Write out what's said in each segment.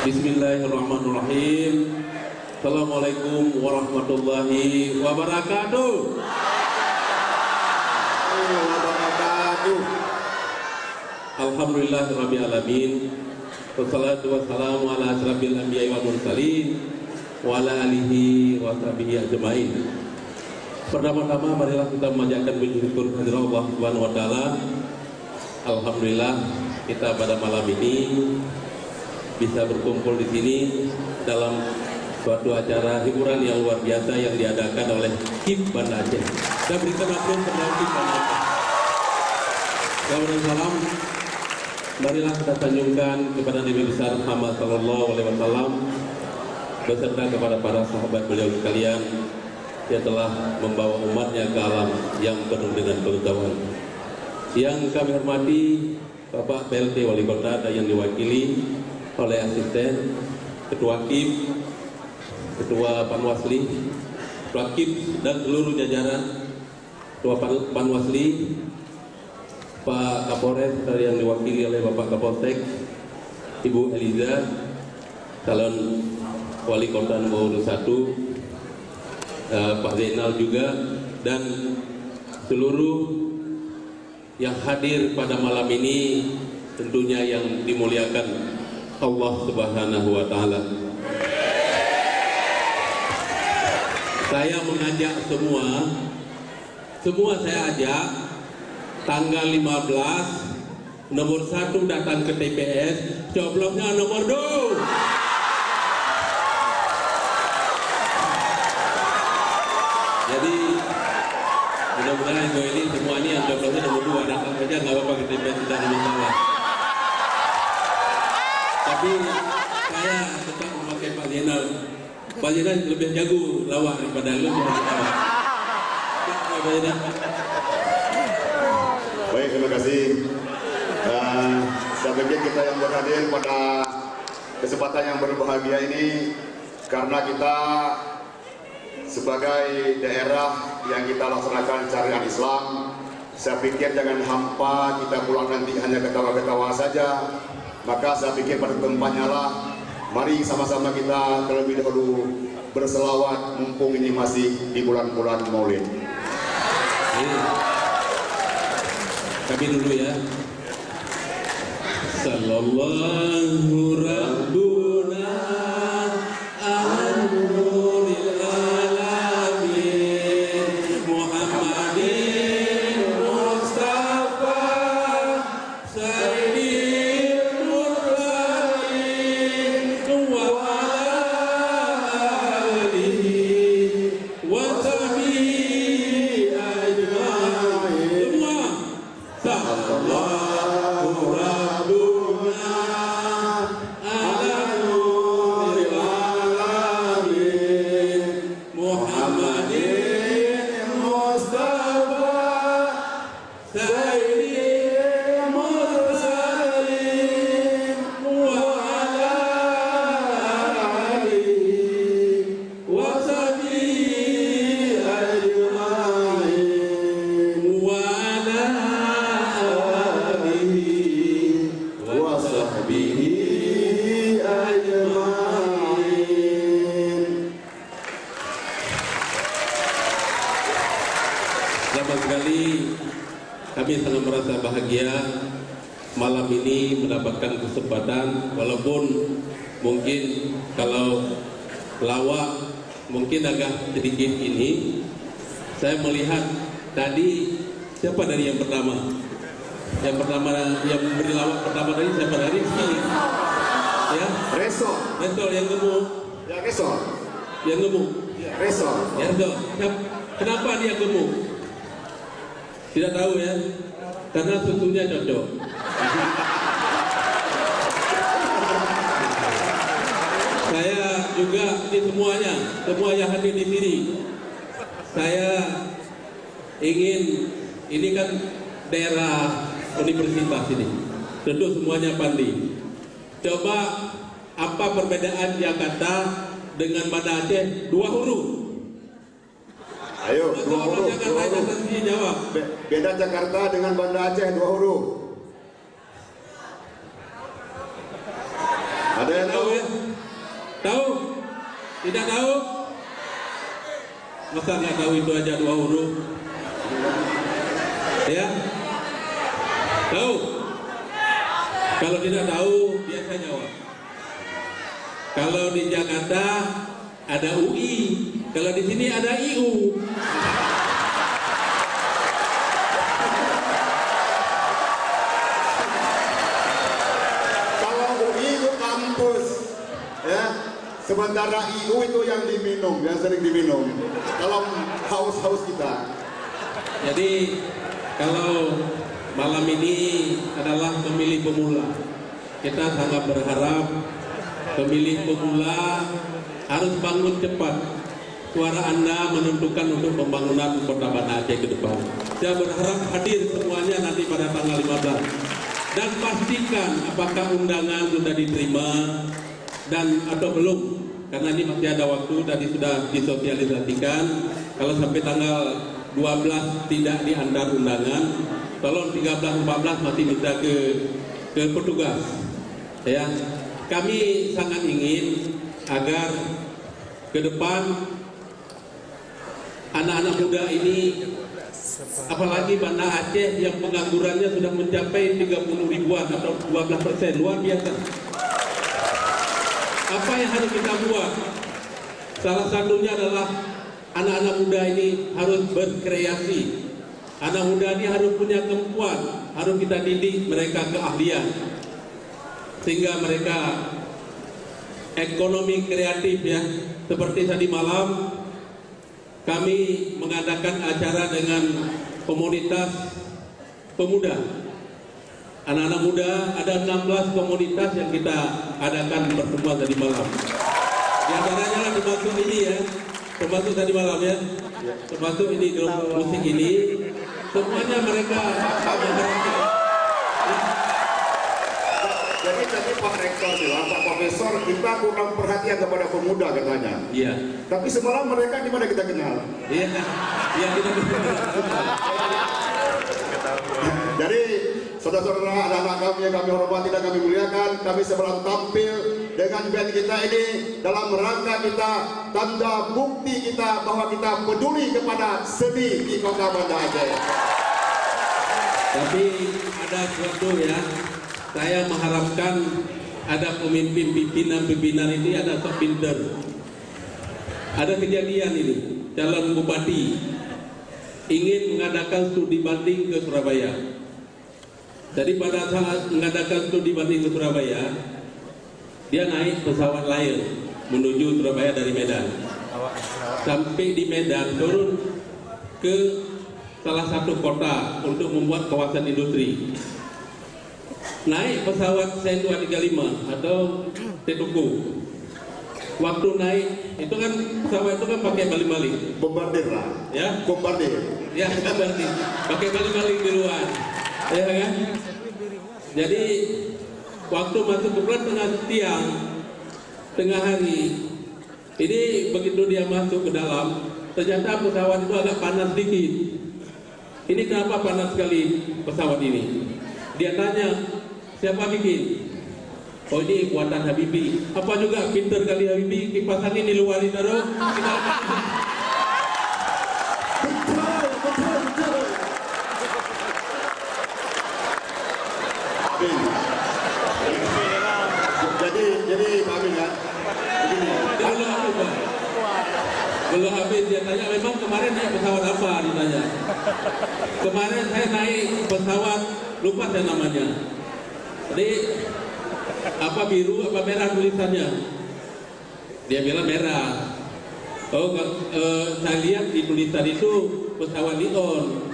Bismillahirrahmanirrahim. Assalamualaikum warahmatullahi wabarakatuh. Alhamdulillahirabbil alamin. Wassalatu wassalamu ala asyrafil anbiya'i wal mursalin wa ala alihi wa sahbihi ajmain. Pertama-tama marilah kita memanjatkan puji syukur kehadirat Allah Subhanahu wa taala. Alhamdulillah kita pada malam ini bisa berkumpul di sini dalam suatu acara hiburan yang luar biasa yang diadakan oleh KIP Banda Aceh. Kita berikan aplaus kepada KIP Banda Aceh. Salam. Marilah kita sanjungkan kepada Nabi besar Muhammad sallallahu alaihi wasallam beserta kepada para sahabat beliau sekalian yang telah membawa umatnya ke alam yang penuh dengan pengetahuan. Yang kami hormati Bapak PLT Wali Kota dan yang diwakili oleh asisten, ketua KIP, ketua Panwasli, ketua KIP dan seluruh jajaran, ketua Panwasli, Pak Kapolres yang diwakili oleh Bapak Kapolsek, Ibu Eliza, calon Wali Kota nomor 1, Pak Zainal juga, dan seluruh yang hadir pada malam ini, tentunya yang dimuliakan Allah Subhanahu wa taala. Saya mengajak semua saya ajak tanggal 15 nomor 1 datang ke TPS, coblosnya nomor 2. Jadi mudah-mudahan ini semua ini yang coblosnya nomor 2 datang saja, nggak apa-apa ke TPS, tidak ada masalah. Tapi saya tetap memakai Pak Zainal. Pak Zainal lebih jago lawak daripada lu. Baik, terima kasih. Saya pikir kita yang berhadir pada kesempatan yang berbahagia ini karena kita sebagai daerah yang kita laksanakan syariat Islam. Saya pikir jangan hampa kita pulang nanti hanya ketawa-ketawa saja. Maka saya pikir pada tempatnya lah, mari sama-sama kita terlebih dahulu berselawat mumpung ini masih di bulan-bulan Maulid. Kami dulu ya. Sallallahu rabbuna al-nuril alamin Muhammadin Mustafa Sayyidil mursalin wa ala alihi wa sahbihi ajma'in. Sallallahu rabbuna ala nuril alamin Muhammadin Mustafa Sayyidil mursalin wa ala alihi wa sahbihi ajma'in wa ala Selamat sekali, kami sangat merasa bahagia malam ini mendapatkan kesempatan, walaupun mungkin kalau lawak mungkin agak sedikit ini. Saya melihat tadi siapa dari yang pertama? Yang pertama yang beri lawak pertama tadi siapa dari sini? Ya, Reso yang gemuk. ya, Reso Yang gemuk. Reso Ya, kenapa dia gemuk? Tidak tahu ya, karena susunya cocok. Saya juga ini semua yang hadir di sini. Saya ingin, ini kan daerah universitas ini, tentu semuanya pandai. Coba apa perbedaan Jakarta dengan Banda Aceh? 2 huruf. Ayo, 2 huruf. Jawab. Beda Jakarta dengan Banda Aceh 2 huruf. Ada yang tahu? Ya? Tahu? Tidak tahu? Masa nggak tahu itu aja 2 huruf? Ya? Tahu? Kalau tidak tahu, biasa jawab. Kalau di Jakarta ada UI, kalau di sini ada IU. Kalau UI itu kampus, ya. Sementara IU itu yang diminum, yang sering diminum. Kalau haus-haus kita. Jadi kalau malam ini adalah pemilih pemula, kita sangat berharap pemilih pemula harus bangun cepat. Suara Anda menentukan untuk pembangunan Kota Banda Aceh ke depan. Saya berharap hadir semuanya nanti pada tanggal 15. Dan pastikan apakah undangan sudah diterima dan atau belum. Karena ini masih ada waktu, tadi sudah disosialisasikan. Kalau sampai tanggal 12 tidak diantar undangan, tolong 13-14 masih bisa ke petugas. Ya, kami sangat ingin agar ke depan anak-anak muda ini, apalagi Banda Aceh yang penganggurannya sudah mencapai 30 ribuan atau 12%, luar biasa. Apa yang harus kita buat? Salah satunya adalah anak-anak muda ini harus berkreasi. Anak muda ini harus punya kemampuan, harus kita didik mereka keahlian, sehingga mereka ekonomi kreatif ya. Seperti tadi malam kami mengadakan acara dengan komunitas pemuda. Anak-anak muda, ada 16 komunitas yang kita adakan pertemuan tadi malam. Di antaranya termasuk ini ya, termasuk tadi malam ya, termasuk ini grup musik ini. Semuanya mereka Jadi tadi Pak Rektor bilang, Pak Profesor, kita kurang perhatian kepada pemuda katanya. Iya. Tapi semalam mereka di mana kita kenal? Iya, iya kita Jadi saudara-saudara, anak-anak kami yang kami hormati dan kami muliakan, kami sebelum tampil dengan band kita ini dalam rangka kita tanda bukti kita bahwa kita peduli kepada seni di Kota Banda Aceh. Tapi ada suatu ya, saya mengharapkan ada pemimpin pimpinan ini ada sok pinter. Ada kejadian ini, calon bupati ingin mengadakan studi banding ke Surabaya. Jadi pada saat mengadakan studi banding ke Surabaya, dia naik pesawat Lion menuju Surabaya dari Medan. Sampai di Medan turun ke salah satu kota untuk membuat kawasan industri. Naik pesawat C235 atau Tetuku. Waktu naik itu kan pesawat itu kan pakai baling-baling. Bombardir lah. Ya, Bombardir. ya bombardir. Pakai baling-baling di luar. Ya kan? Jadi waktu masuk ke bulan tengah hari, ini begitu dia masuk ke dalam, ternyata pesawat itu agak panas sedikit. Ini kenapa panas sekali pesawat ini? Dia tanya, siapa bikin? Oh ini buatan Habibie. Apa juga pinter kali Habibie, kipas angin di luar itu dong. Jadi Pak Amin ya, begini. Belum habis dia tanya, memang kemarin naik pesawat apa ditanya. Kemarin saya naik pesawat, lupa saya namanya. Jadi apa biru apa merah tulisannya? Dia bilang merah. Oh, saya lihat di tulisan itu pesawat Lion.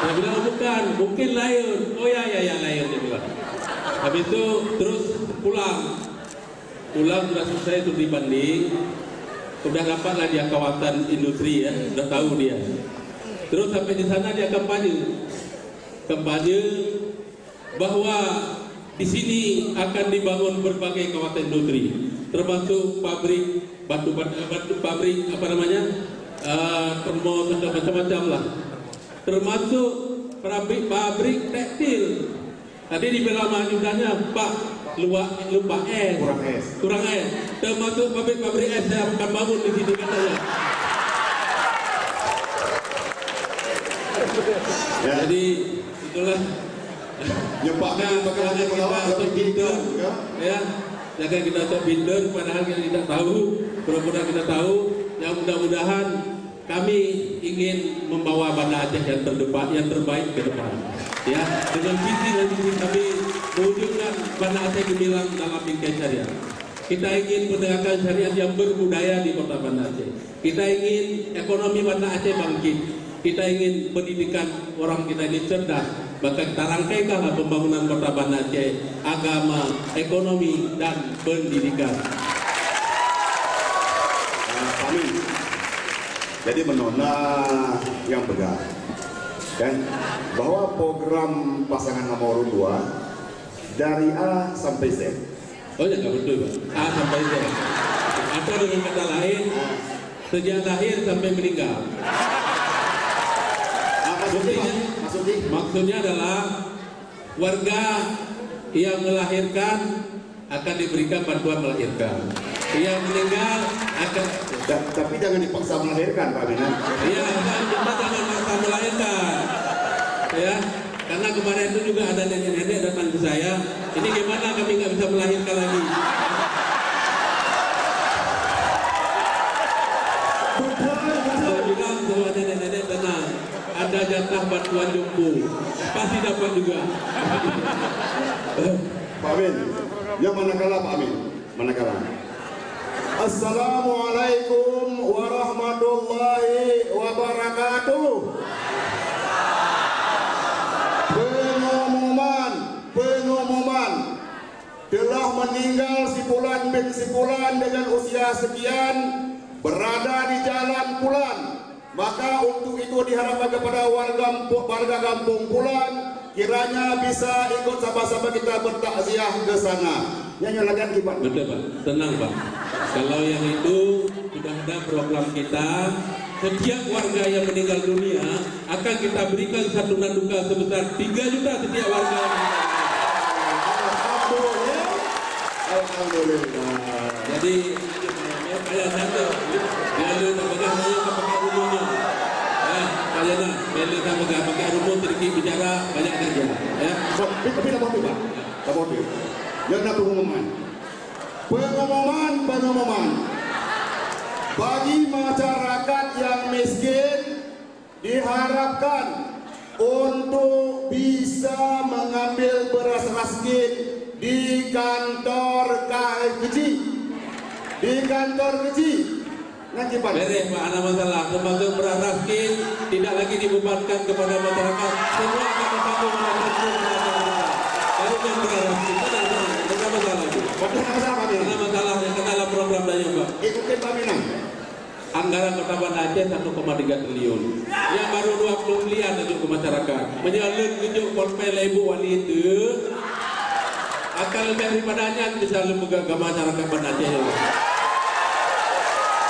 Dia bilang oh, bukan, mungkin Lion. Oh ya Lion dia bilang. Habis itu terus pulang sudah selesai itu dibanding, sudah dapatlah dia kawasan industri ya, sudah tahu dia. Terus sampai di sana dia kampanye bahwa di sini akan dibangun berbagai kawasan industri, termasuk pabrik batu pabrik apa namanya, termos atau macam-macam lah, termasuk pabrik tekstil. Tadi di belakang ajudannya, Pak, lupa es. Kurang es. Termasuk pabrik es saya akan bangun di sini katanya. Ya. Jadi itulah. Nyepaknya Jangan kita sok pinter, ya. Jangan kita sok pinter, padahal kita tidak tahu. Pura-pura kita tahu. Yang mudah-mudahan kami ingin membawa Banda Aceh yang terbaik ke depan. Ya, dengan visi dan misi kami mewujudkan Banda Aceh gemilang dalam bingkai syariat. Kita ingin menegakkan syariat yang berbudaya di kota Banda Aceh. Kita ingin ekonomi Banda Aceh bangkit. Kita ingin pendidikan orang kita ini cerdas. Maka kita rangkaikanlah pembangunan kota Banda Aceh, agama, ekonomi, dan pendidikan. Amin. Jadi menona yang pegang, kan, bahwa program pasangan nomor 2 dari A sampai Z. Oh ya, nggak betul, Pak. A sampai Z. Atau dengan kata lain, sejak lahir sampai meninggal. Maksudnya adalah warga yang melahirkan akan diberikan bantuan melahirkan. Yang meninggal akan. Tapi jangan dipaksa melahirkan, Pak Minan. Iya, kita jangan maksa melahirkan. Ya, karena kemarin itu juga ada nenek-nenek datang ke saya. Ini gimana kami nggak bisa melahirkan lagi? Saya bilang semua nenek-nenek tenang. Ada jatah bantuan jompo, pasti dapat juga. Pak Amin, yang manakala Pak Amin, manakala. Assalamualaikum warahmatullahi wabarakatuh. Pengumuman telah meninggal Sipulan bin Sipulan dengan usia sekian, berada di Jalan Pulan. Maka untuk itu diharapkan kepada warga kampung Pulan kiranya bisa ikut sama-sama kita bertakziah ke sana. Nyalakan kibat. Betul, Pak. Tenang, Pak. Kalau yang itu sudah ada program kita, setiap warga yang meninggal dunia akan kita berikan santunan duka sebesar 3 juta setiap warga yang meninggal. Alhamdulillah. Jadi kalian satu, kalau tak pegang saya tak pakai rumahnya. Kalian nak, kalau tak pegang pakai rumah sedikit bicara banyak kerja. Ya. Tapi tak boleh, Pak. Tak boleh. Yang nak pengumuman. Pengumuman. Bagi masyarakat yang miskin diharapkan untuk bisa mengambil beras raskin di kantor KFG. Di kantor kecil. Nanti Pak. Beres, Pak, ada masalah. Termasuk beras raskin tidak lagi dibebankan kepada masyarakat. Semua akan ditanggung oleh masyarakat. Kalau yang beras raskin tidak ada masalah. Ada masalah yang dalam program daya, Pak. Ikutin Pak Minang. Anggaran Kota Banda Aceh 1,3 triliun. Yang baru 20 miliar untuk ke masyarakat. Menyalur tunjuk polpel ibu wali itu akan lebih daripadanya bisa lembaga ke masyarakat Banda Aceh.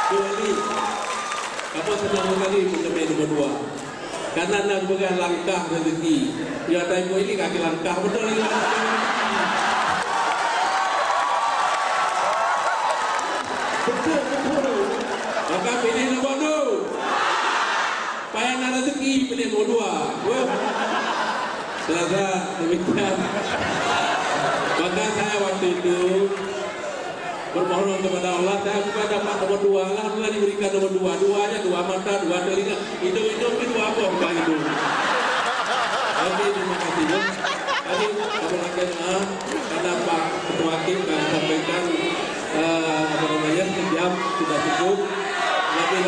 Wali, kamu senang sekali mengenai nomor 2. Karena nak pegang langkah rezeki. Ya, ibu ini kaki langkah betul lagi. Betul. Maka pilih nomor 2. Payah nak rezeki pilih nomor 2. Selasa demikian. Maka saya waktu itu bermohon kepada Allah, saya bukan dapat nomor 2. Alhamdulillah diberikan nomor 2. 2-nya 2 mata, 2 telinga. Itu 2 apa bukan itu. Oke, terima kasih. Tadi kami akan karena Pak Ketua Hakim kami sampaikan sejam sudah cukup. Lebih